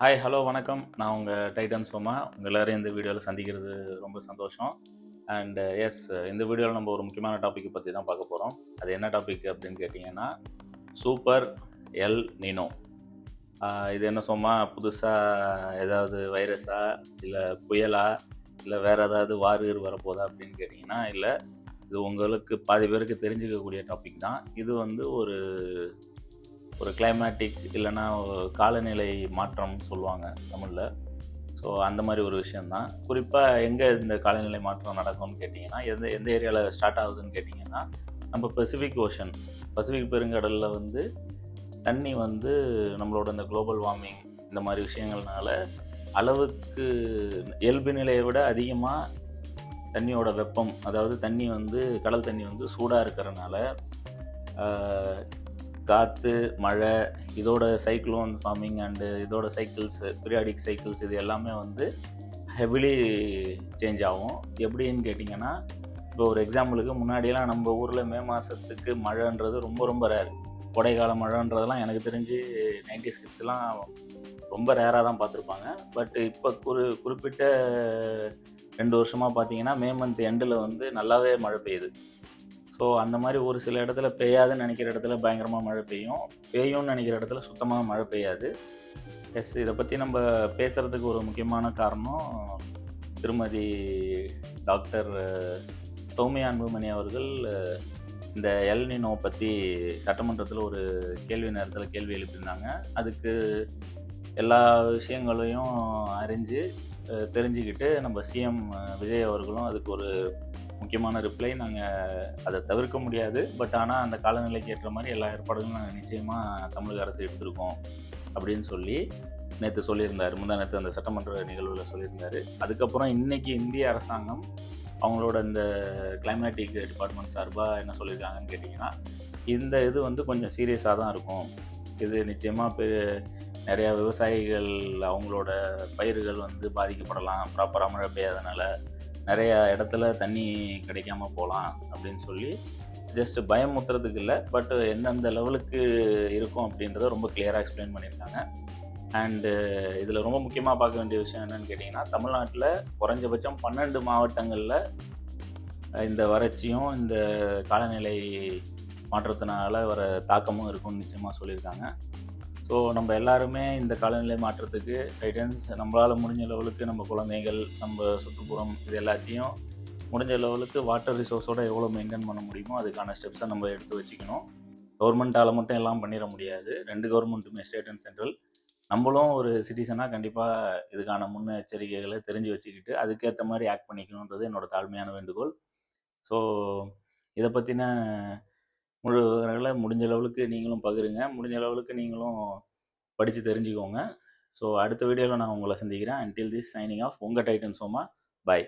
Hi, hello, வணக்கம். நான் உங்கள் டைட்டன் சோமா. உங்கள் எல்லாரையும் இந்த வீடியோவில் சந்திக்கிறது ரொம்ப சந்தோஷம். அண்ட் எஸ், இந்த வீடியோவில் நம்ம ஒரு முக்கியமான டாப்பிக்கை பற்றி தான் பார்க்க போகிறோம். அது என்ன டாபிக் அப்படின்னு கேட்டிங்கன்னா, சூப்பர் எல் நினோ. இது என்ன சோமா, புதுசாக ஏதாவது வைரஸா, இல்லை புயலா, இல்லை வேறு ஏதாவது வார் வரப்போதா அப்படின்னு கேட்டிங்கன்னா, இல்லை, இது உங்களுக்கு பாதி பேருக்கு தெரிஞ்சுக்கக்கூடிய டாபிக் தான். இது வந்து ஒரு கிளைமேட்டிக் இல்லைன்னா காலநிலை மாற்றம் சொல்லுவாங்க தமிழில். ஸோ அந்த மாதிரி ஒரு விஷயந்தான். குறிப்பாக எங்கே இந்த காலநிலை மாற்றம் நடக்கும்னு கேட்டிங்கன்னா, எந்த எந்த ஏரியாவில் ஸ்டார்ட் ஆகுதுன்னு கேட்டிங்கன்னா, நம்ம பசிபிக் பெருங்கடலில் வந்து தண்ணி வந்து நம்மளோட இந்த குளோபல் வார்மிங் இந்த மாதிரி விஷயங்கள்னால அளவுக்கு இயல்பு நிலையை விட அதிகமாக தண்ணியோட வெப்பம், அதாவது தண்ணி வந்து கடல் தண்ணி வந்து சூடாக இருக்கிறனால காற்று, மழை, இதோட சைக்ளோன் ஃபார்மிங் அண்டு இதோட சைக்கிள்ஸ், பீரியாடிக் சைக்கிள்ஸ் இது எல்லாமே வந்து ஹெவிலி சேஞ்ச் ஆகும். எப்படின்னு கேட்டிங்கன்னா, இப்போ ஒரு எக்ஸாம்பிளுக்கு முன்னாடியெல்லாம் நம்ம ஊரில் மே மாதத்துக்கு மழைன்றது ரொம்ப ரொம்ப ரேர். கோடைக்கால மழைன்றதெல்லாம் எனக்கு தெரிஞ்சு 90s கிட்ஸ்லாம் ரொம்ப ரேராக தான் பார்த்துருப்பாங்க. பட் இப்போ குறிப்பிட்ட 2 வருஷமாக பார்த்தீங்கன்னா, மே மந்த் எண்டில் வந்து நல்லாவே மழை பெய்யுது. ஸோ அந்த மாதிரி ஒரு சில இடத்துல பெய்யாதுன்னு நினைக்கிற இடத்துல பயங்கரமாக மழை பெய்யும். பெய்யும்னு நினைக்கிற இடத்துல சுத்தமாக மழை பெய்யாது. எஸ், இதை பற்றி நம்ம பேசுகிறதுக்கு ஒரு முக்கியமான காரணம் திருமதி டாக்டர் சௌமியா அன்புமணி அவர்கள் இந்த எல் நினோ பற்றி சட்டமன்றத்தில் ஒரு கேள்வி நேரத்தில் கேள்வி எழுப்பியிருந்தாங்க. அதுக்கு எல்லா விஷயங்களையும் அறிஞ்சு தெரிஞ்சுக்கிட்டு நம்ம சிஎம் விஜய் அவர்களும் அதுக்கு ஒரு முக்கியமான ரிப்ளை. நாங்கள் அதை தவிர்க்க முடியாது, பட் ஆனால் அந்த காலநிலைக்கு ஏற்ற மாதிரி எல்லா ஏற்பாடுகளும் நாங்கள் நிச்சயமாக தமிழக அரசு எடுத்திருக்கோம் அப்படின்னு சொல்லி நேற்று சொல்லியிருந்தார். முந்தா நேற்று அந்த சட்டமன்ற நிகழ்வில் சொல்லியிருந்தார். அதுக்கப்புறம் இன்றைக்கி இந்திய அரசாங்கம் அவங்களோட இந்த கிளைமேட்டிக் டிபார்ட்மெண்ட் சார்பாக என்ன சொல்லியிருக்காங்கன்னு கேட்டிங்கன்னா, இந்த இது வந்து கொஞ்சம் சீரியஸாக தான் இருக்கும். இது நிச்சயமாக நிறையா விவசாயிகள் அவங்களோட பயிர்கள் வந்து பாதிக்கப்படலாம், ப்ராப்பராக மழை பெய்யாதனால நிறைய இடத்துல தண்ணி கிடைக்காம போகலாம் அப்படின்னு சொல்லி ஜஸ்ட் பயமுத்துறதுக்கு இல்லை, பட் எந்தெந்த லெவலுக்கு இருக்கும் அப்படின்றத ரொம்ப கிளியராக எக்ஸ்பிளைன் பண்ணியிருக்காங்க. அண்டு இதில் ரொம்ப முக்கியமாக பார்க்க வேண்டிய விஷயம் என்னென்னு கேட்டிங்கன்னா, தமிழ்நாட்டில் குறைஞ்சபட்சம் 12 மாவட்டங்களில் இந்த வறட்சியும் இந்த காலநிலை மாற்றத்தினால வர தாக்கமும் இருக்கும்னு நிச்சயமாக சொல்லியிருக்காங்க. ஸோ நம்ம எல்லாருமே இந்த காலநிலை மாற்றத்துக்கு கைடன்ஸ் நம்மளால் முடிஞ்ச லெவலுக்கு நம்ம குழந்தைகள், நம்ம சுற்றுப்புறம் இது எல்லாத்தையும் முடிஞ்ச லெவலுக்கு வாட்டர் ரிசோர்ஸோடு எவ்வளோ மெயின்டைன் பண்ண முடியுமோ அதுக்கான ஸ்டெப்ஸை நம்ம எடுத்து வச்சுக்கணும். கவர்மெண்ட்டால் மட்டும் எல்லாம் பண்ணிட முடியாது. 2 கவர்மெண்ட்டுமே, ஸ்டேட் அண்ட் சென்ட்ரல். நம்மளும் ஒரு சிட்டிசனாக கண்டிப்பாக இதுக்கான முன்னெச்சரிக்கைகளை தெரிஞ்சு வச்சுக்கிட்டு அதுக்கேற்ற மாதிரி ஆக்ட் பண்ணிக்கணுன்றது என்னோடய தாழ்மையான வேண்டுகோள். ஸோ இதை பற்றின முடிஞ்ச லெவலுக்கு நீங்களும் பகிருங்க, முடிஞ்ச லெவலுக்கு நீங்களும் படித்து தெரிஞ்சுக்கோங்க. ஸோ அடுத்த வீடியோவில் நான் உங்களை சந்திக்கிறேன். அன்டில் திஸ் சைனிங் ஆஃப், உங்கள் டைட்டன் சோமா. பாய்.